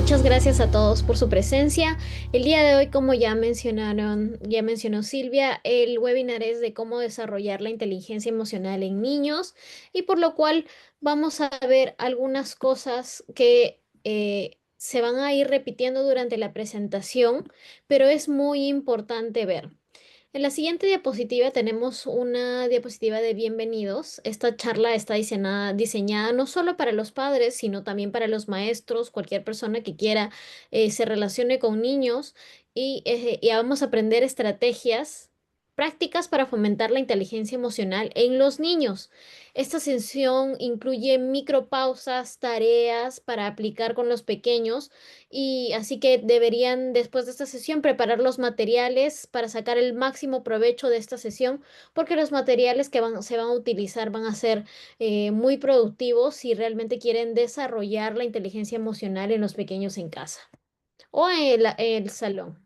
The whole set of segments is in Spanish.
Muchas gracias a todos por su presencia. El día de hoy, como ya mencionó Silvia, el webinar es de cómo desarrollar la inteligencia emocional en niños y por lo cual vamos a ver algunas cosas que se van a ir repitiendo durante la presentación, pero es muy importante ver. En la siguiente diapositiva tenemos una diapositiva de bienvenidos. Esta charla está diseñada no solo para los padres, sino también para los maestros, cualquier persona que quiera se relacione con niños y vamos a aprender estrategias prácticas para fomentar la inteligencia emocional en los niños. Esta sesión incluye micropausas, tareas para aplicar con los pequeños y así que deberían, después de esta sesión, preparar los materiales para sacar el máximo provecho de esta sesión, porque los materiales que se van a utilizar van a ser muy productivos si realmente quieren desarrollar la inteligencia emocional en los pequeños en casa o en el salón.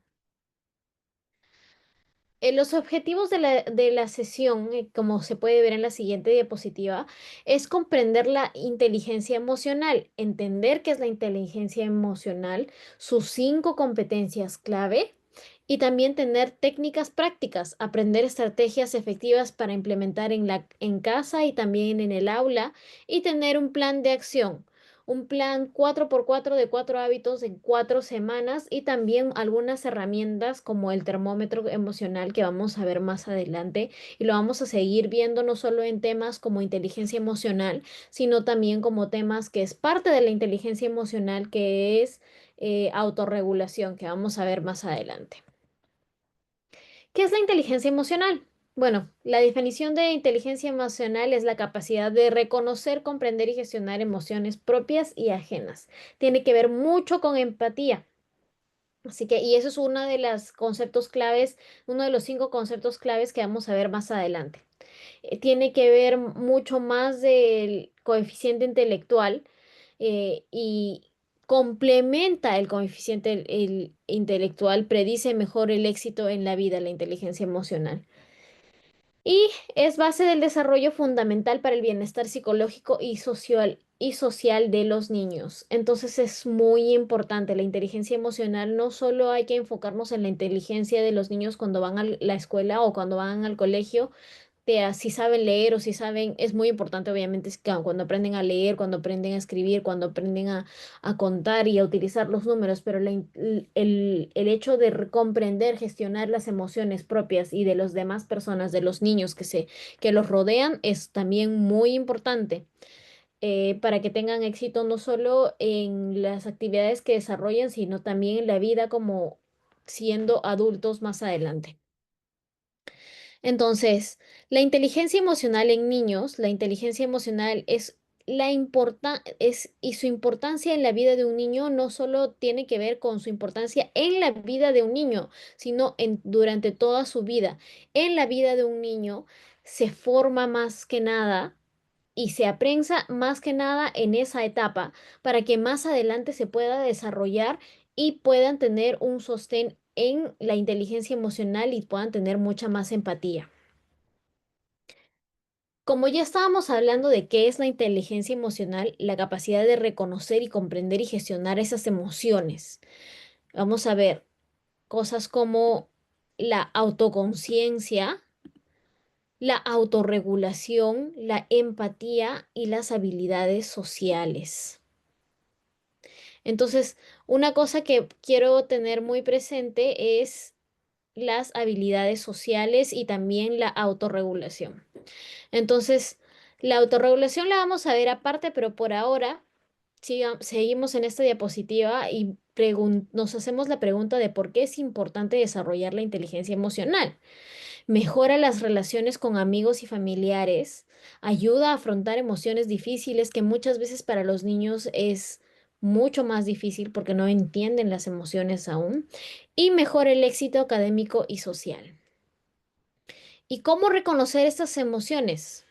Los objetivos de la sesión, como se puede ver en la siguiente diapositiva, es comprender la inteligencia emocional, entender qué es la inteligencia emocional, sus 5 competencias clave y también tener técnicas prácticas, aprender estrategias efectivas para implementar en casa y también en el aula y tener un plan de acción. Un plan 4x4 de 4 hábitos en 4 semanas y también algunas herramientas como el termómetro emocional que vamos a ver más adelante y lo vamos a seguir viendo no solo en temas como inteligencia emocional, sino también como temas que es parte de la inteligencia emocional que es autorregulación que vamos a ver más adelante. ¿Qué es la inteligencia emocional? Bueno, la definición de inteligencia emocional es la capacidad de reconocer, comprender y gestionar emociones propias y ajenas. Tiene que ver mucho con empatía. Así que, y eso es uno de los conceptos claves, uno de los 5 conceptos claves que vamos a ver más adelante. Tiene que ver mucho más del coeficiente intelectual y complementa el coeficiente el intelectual, predice mejor el éxito en la vida, la inteligencia emocional. Y es base del desarrollo fundamental para el bienestar psicológico y social de los niños. Entonces es muy importante la inteligencia emocional. No solo hay que enfocarnos en la inteligencia de los niños cuando van a la escuela o cuando van al colegio, si saben leer o si saben, es muy importante obviamente es que cuando aprenden a leer, cuando aprenden a escribir, cuando aprenden a contar y a utilizar los números, pero el hecho de comprender, gestionar las emociones propias y de las demás personas, de los niños que los rodean, es también muy importante para que tengan éxito no solo en las actividades que desarrollan, sino también en la vida como siendo adultos más adelante. Entonces, la inteligencia emocional en niños, la inteligencia emocional y su importancia en la vida de un niño no solo tiene que ver con su importancia en la vida de un niño, sino durante toda su vida. En la vida de un niño se forma más que nada y se aprensa más que nada en esa etapa para que más adelante se pueda desarrollar y puedan tener un sostén en la inteligencia emocional y puedan tener mucha más empatía. Como ya estábamos hablando de qué es la inteligencia emocional, la capacidad de reconocer y comprender y gestionar esas emociones, vamos a ver cosas como la autoconciencia, la autorregulación, la empatía y las habilidades sociales. Entonces, una cosa que quiero tener muy presente es las habilidades sociales y también la autorregulación. Entonces, la autorregulación la vamos a ver aparte, pero por ahora seguimos en esta diapositiva y nos hacemos la pregunta de por qué es importante desarrollar la inteligencia emocional. Mejora las relaciones con amigos y familiares, ayuda a afrontar emociones difíciles que muchas veces para los niños es mucho más difícil porque no entienden las emociones aún, y mejora el éxito académico y social. ¿Y cómo reconocer estas emociones?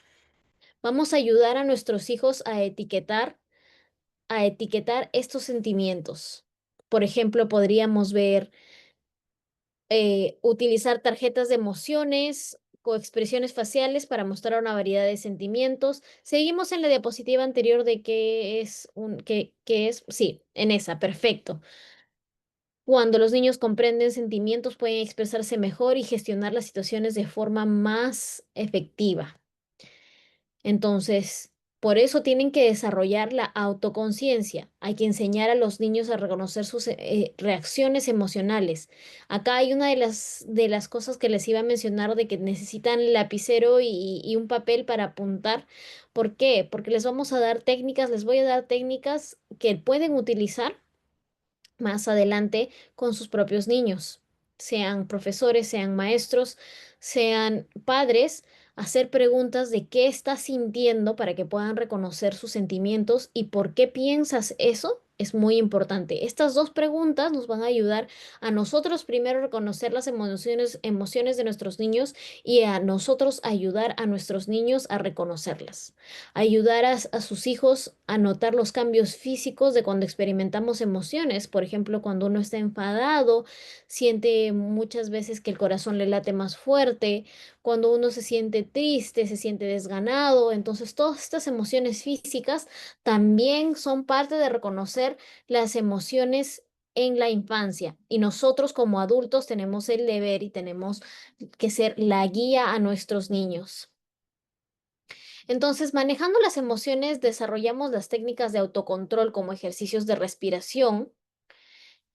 Vamos a ayudar a nuestros hijos a etiquetar estos sentimientos. Por ejemplo, podríamos ver utilizar tarjetas de emociones con expresiones faciales para mostrar una variedad de sentimientos. Seguimos en la diapositiva anterior de qué es, sí, en esa, perfecto. Cuando los niños comprenden sentimientos, pueden expresarse mejor y gestionar las situaciones de forma más efectiva. Entonces, por eso tienen que desarrollar la autoconciencia. Hay que enseñar a los niños a reconocer sus reacciones emocionales. Acá hay una de las cosas que les iba a mencionar de que necesitan lapicero y un papel para apuntar. ¿Por qué? Porque les vamos a dar técnicas, les voy a dar técnicas que pueden utilizar más adelante con sus propios niños, sean profesores, sean maestros, sean padres, hacer preguntas de qué estás sintiendo para que puedan reconocer sus sentimientos y por qué piensas eso. Es muy importante. Estas dos preguntas nos van a ayudar a nosotros primero reconocer las emociones de nuestros niños y a nosotros ayudar a nuestros niños a reconocerlas, ayudar a sus hijos a notar los cambios físicos de cuando experimentamos emociones. Por ejemplo, cuando uno está enfadado, siente muchas veces que el corazón le late más fuerte. Cuando uno se siente triste, se siente desganado. Entonces, todas estas emociones físicas también son parte de reconocer las emociones en la infancia. Y nosotros como adultos tenemos el deber y tenemos que ser la guía a nuestros niños. Entonces, manejando las emociones, desarrollamos las técnicas de autocontrol como ejercicios de respiración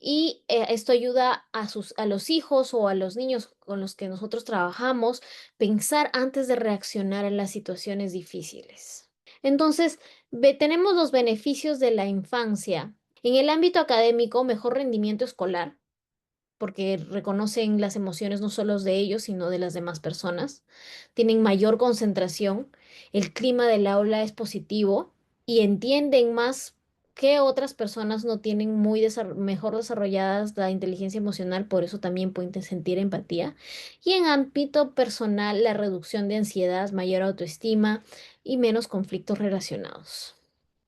y esto ayuda a los hijos o a los niños con los que nosotros trabajamos pensar antes de reaccionar a las situaciones difíciles. Entonces, tenemos los beneficios de la infancia. En el ámbito académico, mejor rendimiento escolar porque reconocen las emociones no solo de ellos, sino de las demás personas. Tienen mayor concentración, el clima del aula es positivo y entienden más que otras personas no tienen mejor desarrolladas la inteligencia emocional, por eso también pueden sentir empatía. Y en ámbito personal, la reducción de ansiedad, mayor autoestima y menos conflictos relacionados.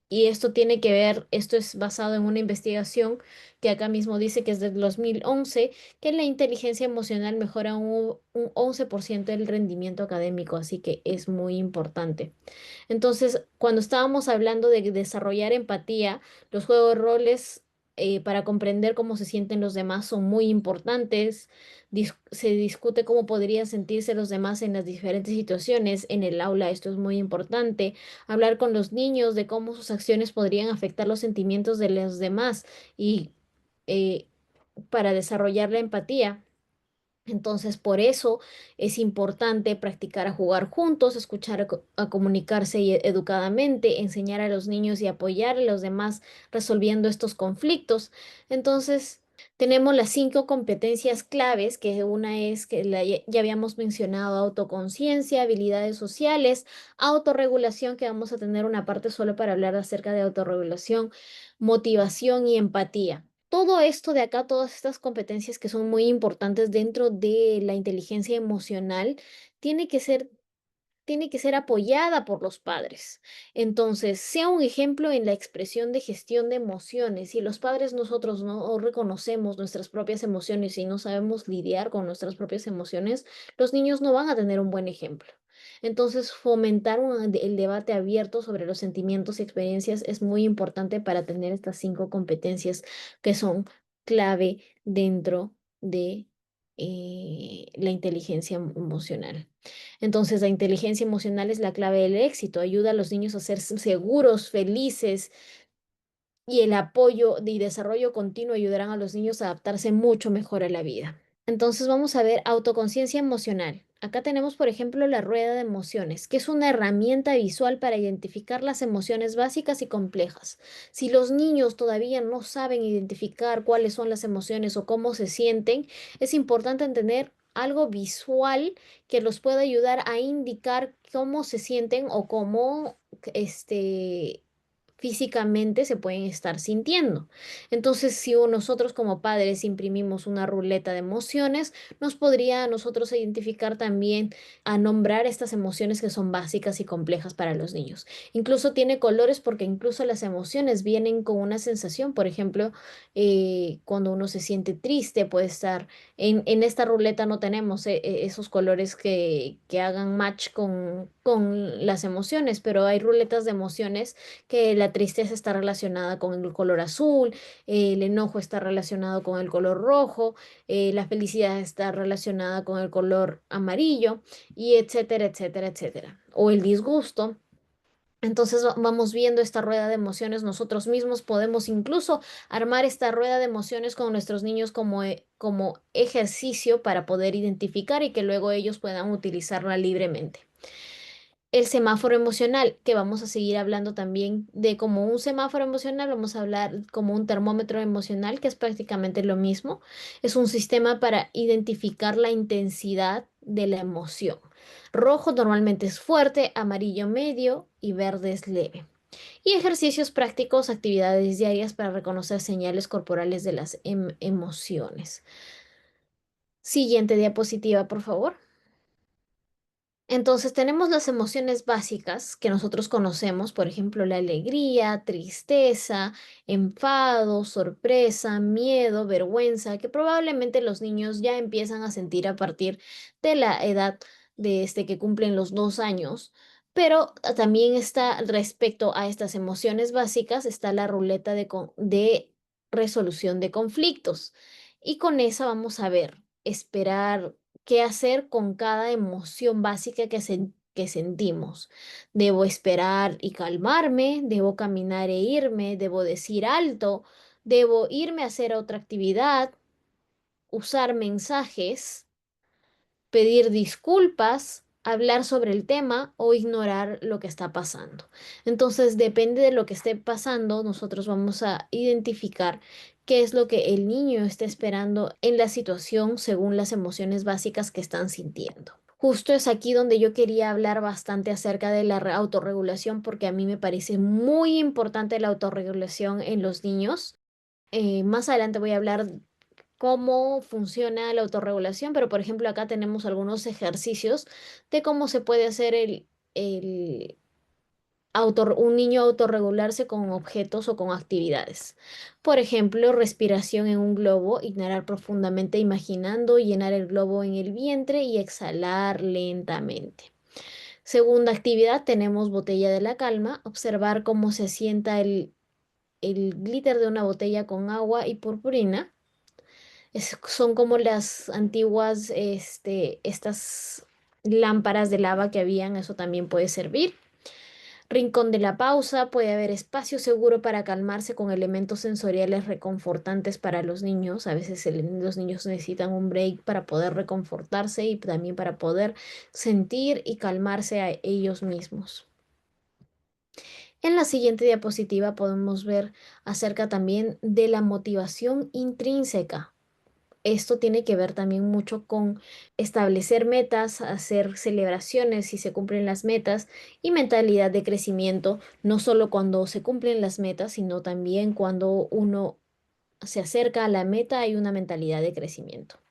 Y esto tiene que ver, esto es basado en una investigación que acá mismo dice que es del 2011, que la inteligencia emocional mejora un 11% del rendimiento académico, así que es muy importante. Entonces, cuando estábamos hablando de desarrollar empatía, los juegos de roles para comprender cómo se sienten los demás son muy importantes. Se discute cómo podrían sentirse los demás en las diferentes situaciones. En el aula esto es muy importante. Hablar con los niños de cómo sus acciones podrían afectar los sentimientos de los demás y eh, para desarrollar la empatía. Entonces, por eso es importante practicar a jugar juntos, escuchar a comunicarse educadamente, enseñar a los niños y apoyar a los demás resolviendo estos conflictos. Entonces, tenemos las 5 competencias claves, que una es que ya habíamos mencionado, autoconciencia, habilidades sociales, autorregulación, que vamos a tener una parte solo para hablar acerca de autorregulación, motivación y empatía. Todo esto de acá, todas estas competencias que son muy importantes dentro de la inteligencia emocional, tiene que ser, tiene que ser apoyada por los padres. Entonces, sea un ejemplo en la expresión de gestión de emociones. Si los padres nosotros no reconocemos nuestras propias emociones y no sabemos lidiar con nuestras propias emociones, los niños no van a tener un buen ejemplo. Entonces, fomentar el debate abierto sobre los sentimientos y experiencias es muy importante para tener estas 5 competencias que son clave dentro de la inteligencia emocional. Entonces, la inteligencia emocional es la clave del éxito, ayuda a los niños a ser seguros, felices y el apoyo y desarrollo continuo ayudarán a los niños a adaptarse mucho mejor a la vida. Entonces vamos a ver autoconciencia emocional. Acá tenemos, por ejemplo, la rueda de emociones, que es una herramienta visual para identificar las emociones básicas y complejas. Si los niños todavía no saben identificar cuáles son las emociones o cómo se sienten, es importante tener algo visual que los pueda ayudar a indicar cómo se sienten o cómo físicamente se pueden estar sintiendo. Entonces, si nosotros como padres imprimimos una ruleta de emociones, nos podría a nosotros identificar también a nombrar estas emociones que son básicas y complejas para los niños. Incluso tiene colores porque incluso las emociones vienen con una sensación. Por ejemplo, cuando uno se siente triste, puede estar en esta ruleta no tenemos esos colores que hagan match con las emociones, pero hay ruletas de emociones que la tristeza está relacionada con el color azul, el enojo está relacionado con el color rojo, la felicidad está relacionada con el color amarillo, y etcétera, etcétera, etcétera. O el disgusto. Entonces vamos viendo esta rueda de emociones nosotros mismos, podemos incluso armar esta rueda de emociones con nuestros niños como ejercicio para poder identificar y que luego ellos puedan utilizarla libremente. El semáforo emocional, que vamos a seguir hablando también de como un semáforo emocional, vamos a hablar como un termómetro emocional, que es prácticamente lo mismo. Es un sistema para identificar la intensidad de la emoción. Rojo normalmente es fuerte, amarillo medio y verde es leve. Y ejercicios prácticos, actividades diarias para reconocer señales corporales de las emociones. Siguiente diapositiva, por favor. Entonces tenemos las emociones básicas que nosotros conocemos, por ejemplo, la alegría, tristeza, enfado, sorpresa, miedo, vergüenza, que probablemente los niños ya empiezan a sentir a partir de la edad de que cumplen los 2 años. Pero también está respecto a estas emociones básicas, está la ruleta de resolución de conflictos. Y con esa vamos a ver, esperar qué hacer con cada emoción básica que sentimos. Debo esperar y calmarme, debo caminar e irme, debo decir alto, debo irme a hacer otra actividad, usar mensajes, pedir disculpas, hablar sobre el tema o ignorar lo que está pasando. Entonces, depende de lo que esté pasando, nosotros vamos a identificar qué es lo que el niño está esperando en la situación según las emociones básicas que están sintiendo. Justo es aquí donde yo quería hablar bastante acerca de la autorregulación porque a mí me parece muy importante la autorregulación en los niños. Más adelante voy a hablar cómo funciona la autorregulación, pero por ejemplo acá tenemos algunos ejercicios de cómo se puede hacer el un niño autorregularse con objetos o con actividades. Por ejemplo, respiración en un globo, inhalar profundamente imaginando llenar el globo en el vientre y exhalar lentamente. Segunda actividad, tenemos botella de la calma, observar cómo se sienta el glitter de una botella con agua y purpurina. Son como las antiguas, estas lámparas de lava que habían, eso también puede servir. Rincón de la pausa, puede haber espacio seguro para calmarse con elementos sensoriales reconfortantes para los niños. A veces los niños necesitan un break para poder reconfortarse y también para poder sentir y calmarse a ellos mismos. En la siguiente diapositiva podemos ver acerca también de la motivación intrínseca. Esto tiene que ver también mucho con establecer metas, hacer celebraciones si se cumplen las metas y mentalidad de crecimiento, no solo cuando se cumplen las metas, sino también cuando uno se acerca a la meta hay una mentalidad de crecimiento.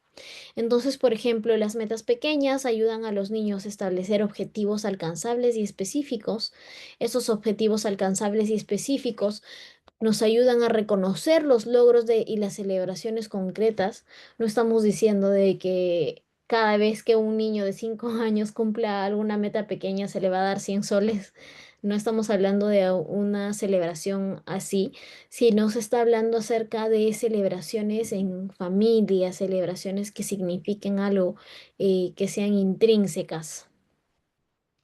Entonces, por ejemplo, las metas pequeñas ayudan a los niños a establecer objetivos alcanzables y específicos. Esos objetivos alcanzables y específicos nos ayudan a reconocer los logros y las celebraciones concretas. No estamos diciendo de que cada vez que un niño de 5 años cumpla alguna meta pequeña se le va a dar 100 soles. No estamos hablando de una celebración así, sino se está hablando acerca de celebraciones en familia, celebraciones que signifiquen algo, que sean intrínsecas.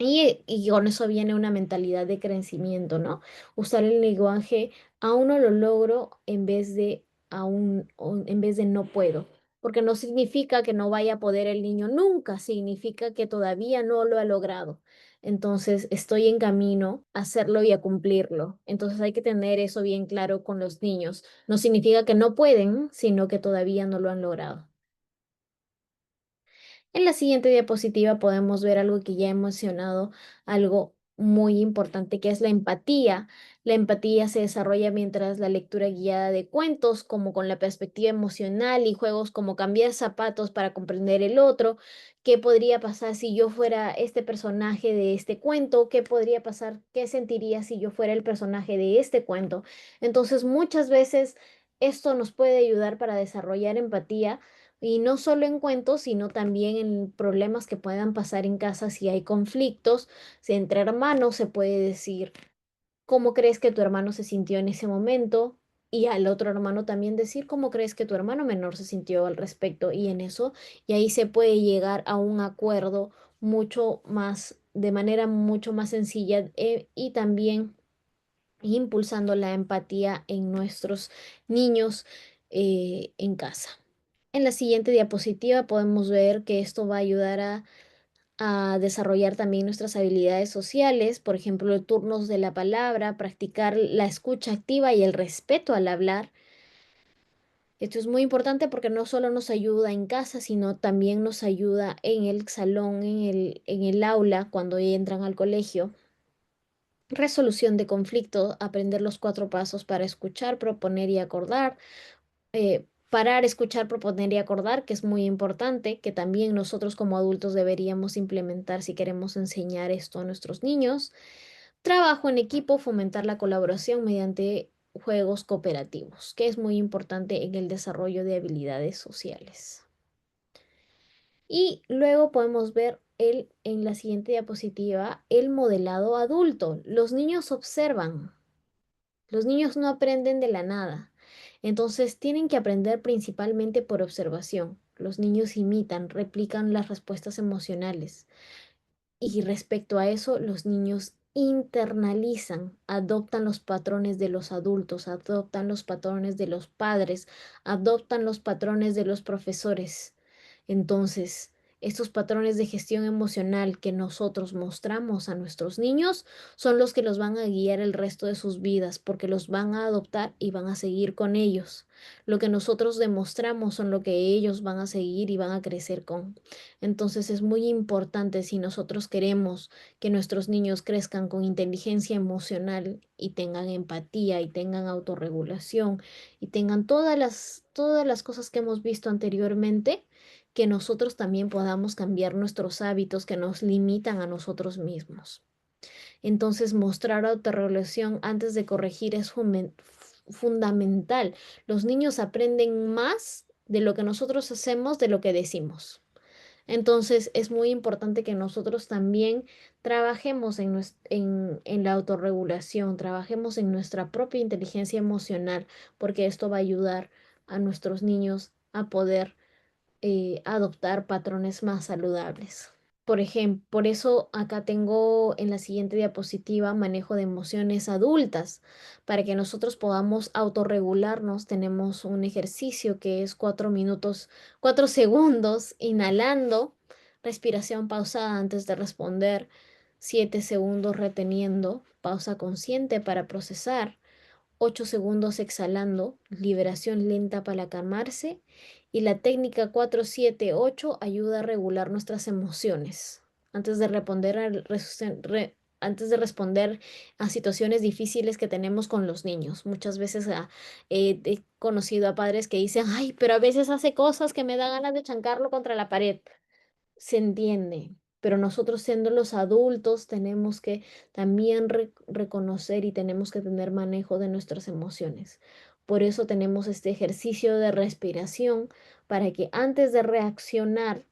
Y con eso viene una mentalidad de crecimiento, ¿no? Usar el lenguaje, aún no lo logro en vez de aún, o en vez de no puedo. Porque no significa que no vaya a poder el niño nunca, significa que todavía no lo ha logrado. Entonces estoy en camino a hacerlo y a cumplirlo. Entonces hay que tener eso bien claro con los niños. No significa que no pueden, sino que todavía no lo han logrado. En la siguiente diapositiva podemos ver algo que ya he mencionado, algo muy importante, que es la empatía. La empatía se desarrolla mientras la lectura guiada de cuentos, como con la perspectiva emocional y juegos como cambiar zapatos para comprender el otro. ¿Qué podría pasar si yo fuera este personaje de este cuento? ¿Qué podría pasar? ¿Qué sentiría si yo fuera el personaje de este cuento? Entonces, muchas veces esto nos puede ayudar para desarrollar empatía y no solo en cuentos, sino también en problemas que puedan pasar en casa si hay conflictos. Si entre hermanos se puede decir cómo crees que tu hermano se sintió en ese momento y al otro hermano también decir cómo crees que tu hermano menor se sintió al respecto y en eso, y ahí se puede llegar a un acuerdo mucho más, de manera mucho más sencilla, y también impulsando la empatía en nuestros niños en casa. En la siguiente diapositiva podemos ver que esto va a ayudar a desarrollar también nuestras habilidades sociales, por ejemplo, turnos de la palabra, practicar la escucha activa y el respeto al hablar. Esto es muy importante porque no solo nos ayuda en casa, sino también nos ayuda en el salón, en el aula, cuando entran al colegio. Resolución de conflictos, aprender los 4 pasos para escuchar, proponer y acordar. Parar, escuchar, proponer y acordar, que es muy importante, que también nosotros como adultos deberíamos implementar si queremos enseñar esto a nuestros niños. Trabajo en equipo, fomentar la colaboración mediante juegos cooperativos, que es muy importante en el desarrollo de habilidades sociales. Y luego podemos ver en la siguiente diapositiva el modelado adulto. Los niños observan, los niños no aprenden de la nada. Entonces tienen que aprender principalmente por observación. Los niños imitan, replican las respuestas emocionales. Y respecto a eso, los niños internalizan, adoptan los patrones de los adultos, adoptan los patrones de los padres, adoptan los patrones de los profesores. Entonces, estos patrones de gestión emocional que nosotros mostramos a nuestros niños son los que los van a guiar el resto de sus vidas, porque los van a adoptar y van a seguir con ellos. Lo que nosotros demostramos son lo que ellos van a seguir y van a crecer con. Entonces es muy importante si nosotros queremos que nuestros niños crezcan con inteligencia emocional y tengan empatía y tengan autorregulación y tengan todas las cosas que hemos visto anteriormente, que nosotros también podamos cambiar nuestros hábitos que nos limitan a nosotros mismos. Entonces, mostrar autorregulación antes de corregir es fundamental. Los niños aprenden más de lo que nosotros hacemos, de lo que decimos. Entonces es muy importante que nosotros también trabajemos en la autorregulación, trabajemos en nuestra propia inteligencia emocional, porque esto va a ayudar a nuestros niños a poder adoptar patrones más saludables. Por ejemplo, por eso acá tengo en la siguiente diapositiva manejo de emociones adultas. Para que nosotros podamos autorregularnos, tenemos un ejercicio que es 4 minutos, 4 segundos inhalando, respiración pausada antes de responder, 7 segundos reteniendo, pausa consciente para procesar, 8 segundos exhalando, liberación lenta para calmarse y la técnica 4-7-8 ayuda a regular nuestras emociones antes de antes de responder a situaciones difíciles que tenemos con los niños. Muchas veces he conocido a padres que dicen, ay, pero a veces hace cosas que me da ganas de chancarlo contra la pared. Se entiende, pero nosotros siendo los adultos tenemos que también reconocer y tenemos que tener manejo de nuestras emociones. Por eso tenemos este ejercicio de respiración para que antes de reaccionar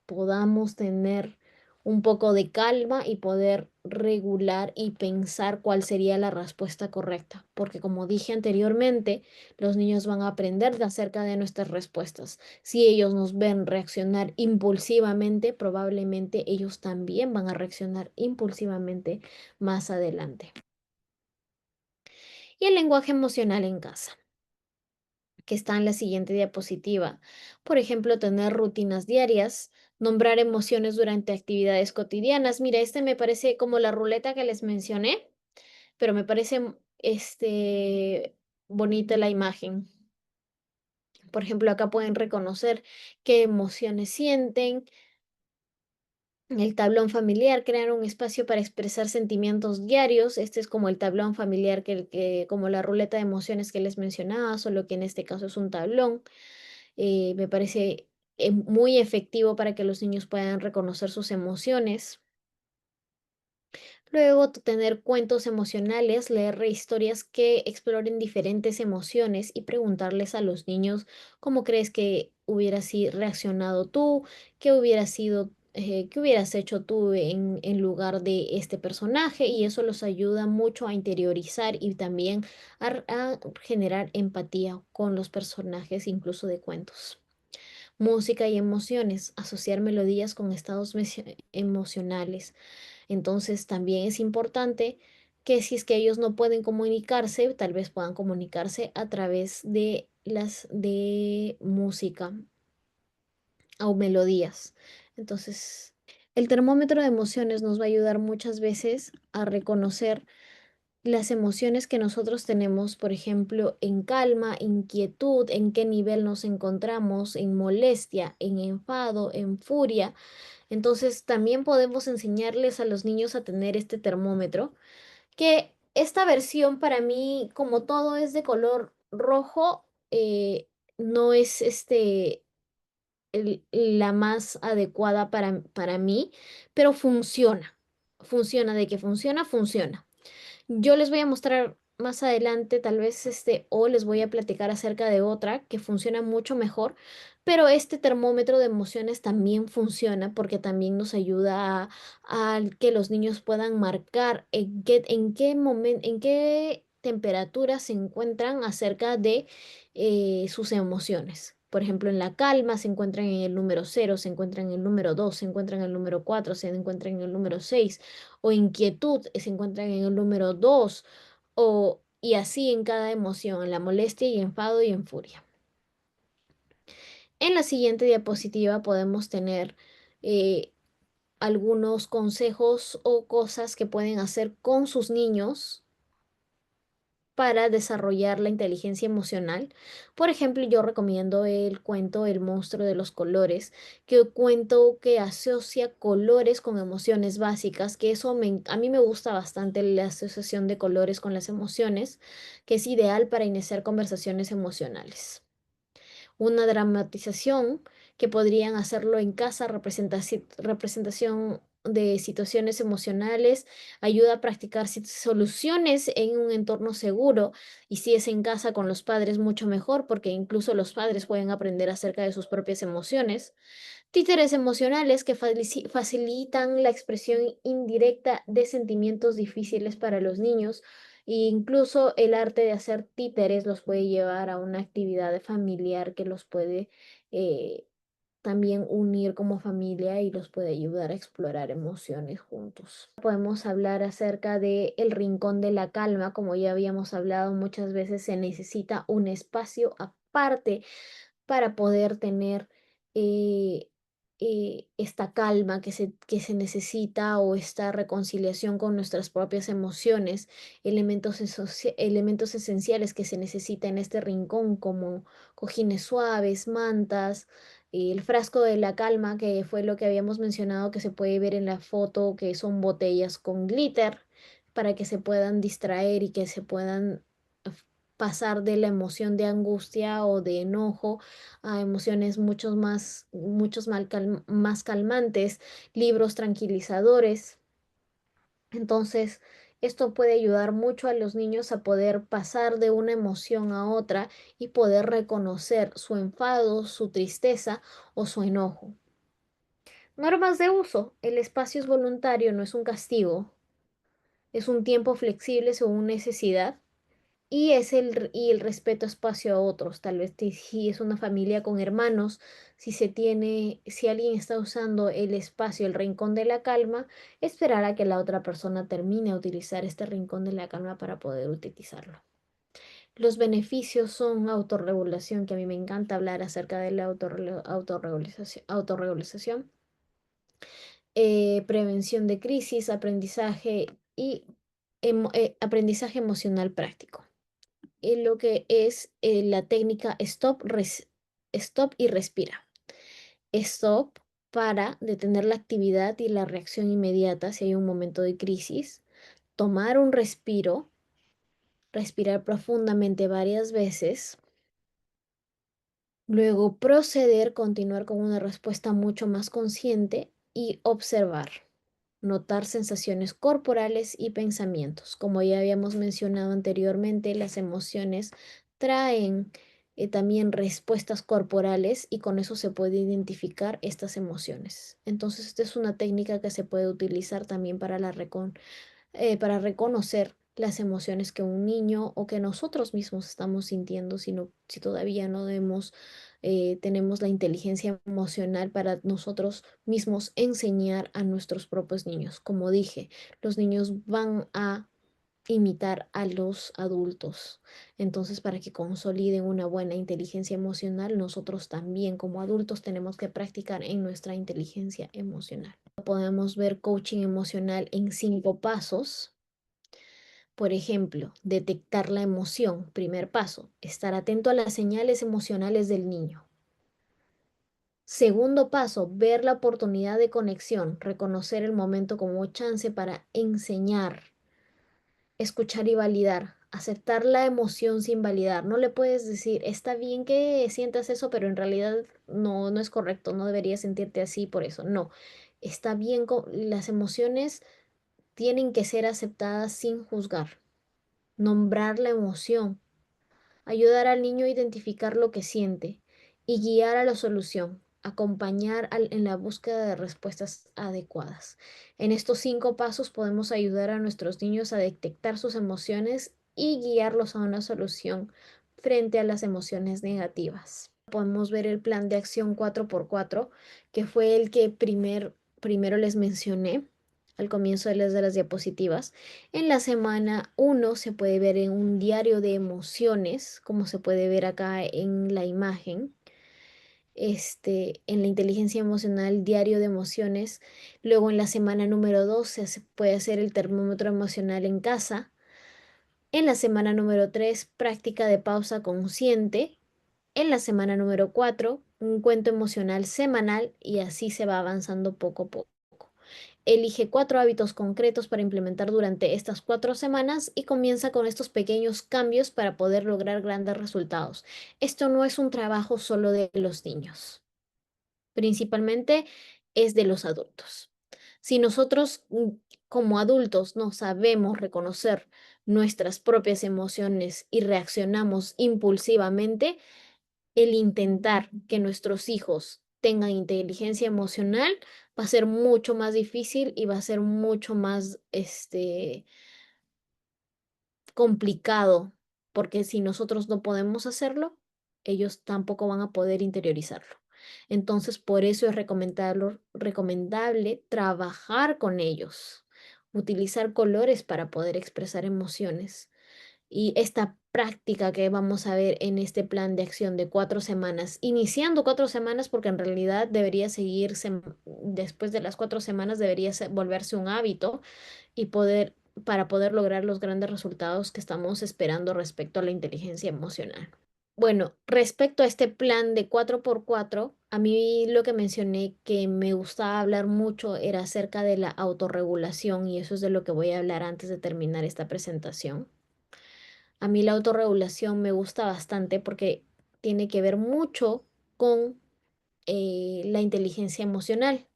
podamos tener un poco de calma y poder regular y pensar cuál sería la respuesta correcta. Porque como dije anteriormente, los niños van a aprender acerca de nuestras respuestas. Si ellos nos ven reaccionar impulsivamente, probablemente ellos también van a reaccionar impulsivamente más adelante. Y el lenguaje emocional en casa, que está en la siguiente diapositiva. Por ejemplo, tener rutinas diarias, nombrar emociones durante actividades cotidianas. Mira, este me parece como la ruleta que les mencioné, pero me parece bonita la imagen. Por ejemplo, acá pueden reconocer qué emociones sienten, El tablón familiar, crear un espacio para expresar sentimientos diarios. Este es como el tablón familiar como la ruleta de emociones que les mencionaba, solo que en este caso es un tablón. Me parece muy efectivo para que los niños puedan reconocer sus emociones. Luego, tener cuentos emocionales, leer historias que exploren diferentes emociones y preguntarles a los niños cómo crees que hubieras reaccionado tú, qué hubieras hecho tú en lugar de este personaje, y eso los ayuda mucho a interiorizar y también a generar empatía con los personajes, incluso de cuentos. Música y emociones, asociar melodías con estados emocionales. Entonces también es importante que si es que ellos no pueden comunicarse, tal vez puedan comunicarse a través de las de música o melodías. Entonces, el termómetro de emociones nos va a ayudar muchas veces a reconocer las emociones que nosotros tenemos, por ejemplo, en calma, inquietud, en qué nivel nos encontramos, en molestia, en enfado, en furia. Entonces, también podemos enseñarles a los niños a tener este termómetro, que esta versión para mí, como todo es de color rojo, no es la más adecuada para mí, pero funciona. Funciona, de que funciona, funciona. Yo les voy a mostrar más adelante, tal vez o les voy a platicar acerca de otra que funciona mucho mejor, pero este termómetro de emociones también funciona porque también nos ayuda a que los niños puedan marcar en qué momento, en qué temperatura se encuentran acerca de sus emociones. Por ejemplo, en la calma se encuentran en el número 0, se encuentran en el número 2, se encuentran en el número 4, se encuentran en el número 6, o inquietud se encuentran en el número 2, y así en cada emoción, en la molestia y enfado y en furia. En la siguiente diapositiva podemos tener eh, algunos consejos o cosas que pueden hacer con sus niños para desarrollar la inteligencia emocional. Por ejemplo, yo recomiendo el cuento El monstruo de los colores, que cuento que asocia colores con emociones básicas, que a mí me gusta bastante la asociación de colores con las emociones, que es ideal para iniciar conversaciones emocionales. Una dramatización que podrían hacerlo en casa, representación de situaciones emocionales, ayuda a practicar soluciones en un entorno seguro, y si es en casa con los padres, mucho mejor, porque incluso los padres pueden aprender acerca de sus propias emociones. Títeres emocionales que facilitan la expresión indirecta de sentimientos difíciles para los niños, e incluso el arte de hacer títeres los puede llevar a una actividad familiar que los puede eh, también unir como familia y los puede ayudar a explorar emociones juntos. Podemos hablar acerca de el rincón de la calma. Como ya habíamos hablado, muchas veces se necesita un espacio aparte para poder tener eh, esta calma que se necesita, o esta reconciliación con nuestras propias emociones, elementos esenciales que se necesita en este rincón, como cojines suaves, mantas, el frasco de la calma, que fue lo que habíamos mencionado, que se puede ver en la foto, que son botellas con glitter para que se puedan distraer y que se puedan pasar de la emoción de angustia o de enojo a emociones más calmantes, libros tranquilizadores. Entonces, esto puede ayudar mucho a los niños a poder pasar de una emoción a otra y poder reconocer su enfado, su tristeza o su enojo. Normas de uso. El espacio es voluntario, no es un castigo. Es un tiempo flexible según necesidad. Y el respeto a espacio a otros. Tal vez si es una familia con hermanos, si alguien está usando el espacio, el rincón de la calma, esperar a que la otra persona termine de utilizar este rincón de la calma para poder utilizarlo. Los beneficios son autorregulación, que a mí me encanta hablar acerca de la autorregulación, prevención de crisis, aprendizaje emocional práctico. Lo que es la técnica stop y respira. Stop para detener la actividad y la reacción inmediata si hay un momento de crisis, tomar un respiro, respirar profundamente varias veces, luego proceder, continuar con una respuesta mucho más consciente y observar. Notar sensaciones corporales y pensamientos. Como ya habíamos mencionado anteriormente, las emociones traen también respuestas corporales y con eso se puede identificar estas emociones. Entonces, esta es una técnica que se puede utilizar también para para reconocer las emociones que un niño o que nosotros mismos estamos sintiendo, si todavía no tenemos la inteligencia emocional para nosotros mismos enseñar a nuestros propios niños. Como dije, los niños van a imitar a los adultos. Entonces, para que consoliden una buena inteligencia emocional, nosotros también como adultos tenemos que practicar en nuestra inteligencia emocional. Podemos ver coaching emocional en 5 pasos. Por ejemplo, detectar la emoción. Primer paso, estar atento a las señales emocionales del niño. Segundo paso, ver la oportunidad de conexión, reconocer el momento como chance para enseñar, escuchar y validar, aceptar la emoción sin validar. No le puedes decir, está bien que sientas eso, pero en realidad no es correcto, no deberías sentirte así por eso. No, está bien, las emociones tienen que ser aceptadas sin juzgar, nombrar la emoción, ayudar al niño a identificar lo que siente y guiar a la solución, acompañar en la búsqueda de respuestas adecuadas. En estos 5 pasos podemos ayudar a nuestros niños a detectar sus emociones y guiarlos a una solución frente a las emociones negativas. Podemos ver el plan de acción 4x4, que fue el que primero les mencioné al comienzo de las diapositivas. En la semana 1 se puede ver en un diario de emociones, como se puede ver acá en la imagen. En la inteligencia emocional, diario de emociones. Luego en la semana número 2 puede hacer el termómetro emocional en casa. En la semana número 3 práctica de pausa consciente. En la semana número 4 un cuento emocional semanal y así se va avanzando poco a poco. Elige 4 hábitos concretos para implementar durante estas 4 semanas y comienza con estos pequeños cambios para poder lograr grandes resultados. Esto no es un trabajo solo de los niños, principalmente es de los adultos. Si nosotros como adultos no sabemos reconocer nuestras propias emociones y reaccionamos impulsivamente, el intentar que nuestros hijos tengan inteligencia emocional va a ser mucho más difícil y va a ser mucho más complicado, porque si nosotros no podemos hacerlo, ellos tampoco van a poder interiorizarlo. Entonces, por eso es recomendable trabajar con ellos, utilizar colores para poder expresar emociones. Y esta práctica que vamos a ver en este plan de acción de 4 semanas, iniciando 4 semanas, porque en realidad debería seguirse, después de las 4 semanas debería volverse un hábito y para poder lograr los grandes resultados que estamos esperando respecto a la inteligencia emocional. Bueno, respecto a este plan de 4x4, a mí lo que mencioné que me gustaba hablar mucho era acerca de la autorregulación y eso es de lo que voy a hablar antes de terminar esta presentación. A mí la autorregulación me gusta bastante porque tiene que ver mucho con la inteligencia emocional.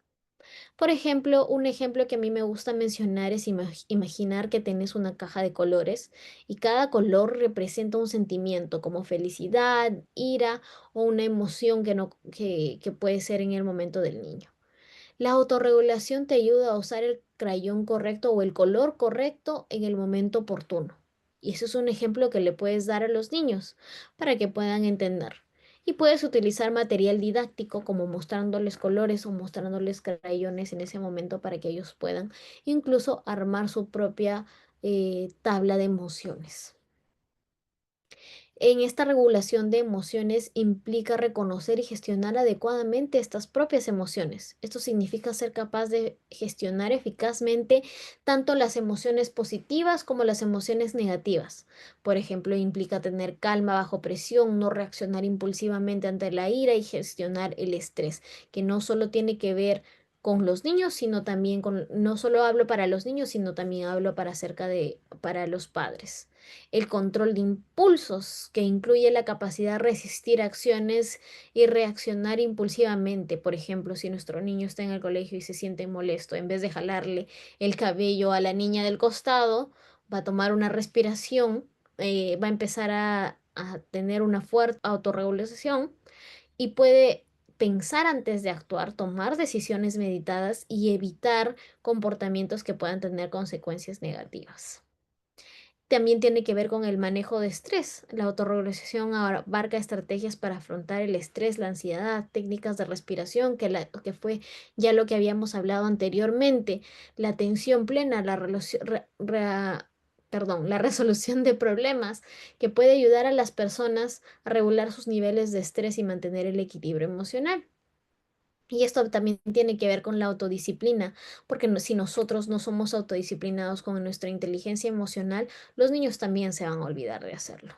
Por ejemplo, un ejemplo que a mí me gusta mencionar es imaginar que tienes una caja de colores y cada color representa un sentimiento como felicidad, ira o una emoción que puede ser en el momento del niño. La autorregulación te ayuda a usar el crayón correcto o el color correcto en el momento oportuno. Y eso es un ejemplo que le puedes dar a los niños para que puedan entender. Y puedes utilizar material didáctico como mostrándoles colores o mostrándoles crayones en ese momento para que ellos puedan incluso armar su propia tabla de emociones. En esta regulación de emociones implica reconocer y gestionar adecuadamente estas propias emociones. Esto significa ser capaz de gestionar eficazmente tanto las emociones positivas como las emociones negativas. Por ejemplo, implica tener calma bajo presión, no reaccionar impulsivamente ante la ira y gestionar el estrés, que no solo tiene que ver con los niños, sino también no solo hablo para los niños, sino también hablo para los padres. El control de impulsos, que incluye la capacidad de resistir acciones y reaccionar impulsivamente. Por ejemplo, si nuestro niño está en el colegio y se siente molesto, en vez de jalarle el cabello a la niña del costado, va a tomar una respiración, va a empezar a tener una fuerte autorregulación y puede pensar antes de actuar, tomar decisiones meditadas y evitar comportamientos que puedan tener consecuencias negativas. También tiene que ver con el manejo de estrés. La autorregulación abarca estrategias para afrontar el estrés, la ansiedad, técnicas de respiración, que fue ya lo que habíamos hablado anteriormente, la atención plena, la resolución de problemas, que puede ayudar a las personas a regular sus niveles de estrés y mantener el equilibrio emocional. Y esto también tiene que ver con la autodisciplina, porque si nosotros no somos autodisciplinados con nuestra inteligencia emocional, los niños también se van a olvidar de hacerlo.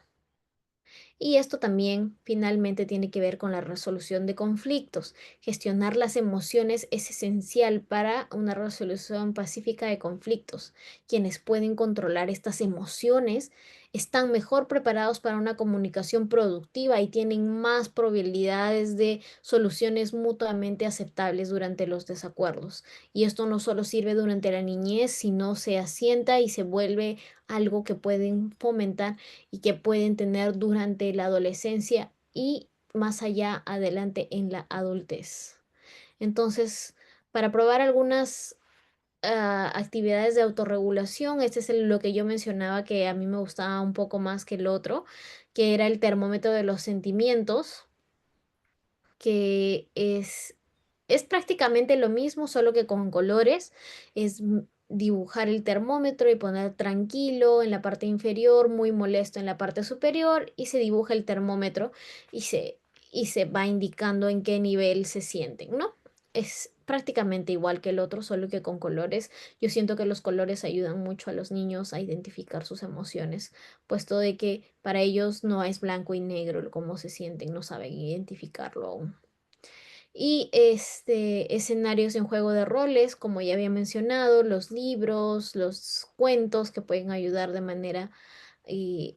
Y esto también finalmente tiene que ver con la resolución de conflictos. Gestionar las emociones es esencial para una resolución pacífica de conflictos. Quienes pueden controlar estas emociones están mejor preparados para una comunicación productiva y tienen más probabilidades de soluciones mutuamente aceptables durante los desacuerdos. Y esto no solo sirve durante la niñez, sino se asienta y se vuelve algo que pueden fomentar y que pueden tener durante la adolescencia y más allá adelante en la adultez. Entonces, para probar algunas actividades de autorregulación, este es lo que yo mencionaba que a mí me gustaba un poco más que el otro, que era el termómetro de los sentimientos, que es prácticamente lo mismo, solo que con colores. Es dibujar el termómetro y poner tranquilo en la parte inferior, muy molesto en la parte superior, y se dibuja el termómetro y y se va indicando en qué nivel se sienten, ¿no? Es prácticamente igual que el otro, solo que con colores. Yo siento que los colores ayudan mucho a los niños a identificar sus emociones, puesto de que para ellos no es blanco y negro cómo se sienten, no saben identificarlo aún. Y escenarios en juego de roles, como ya había mencionado, los libros, los cuentos que pueden ayudar de manera eh,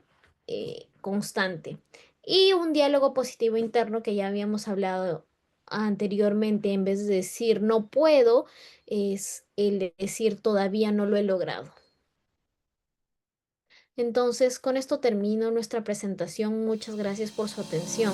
constante. Y un diálogo positivo interno que ya habíamos hablado anteriormente, en vez de decir no puedo, es el de decir todavía no lo he logrado. Entonces, con esto termino nuestra presentación. Muchas gracias por su atención.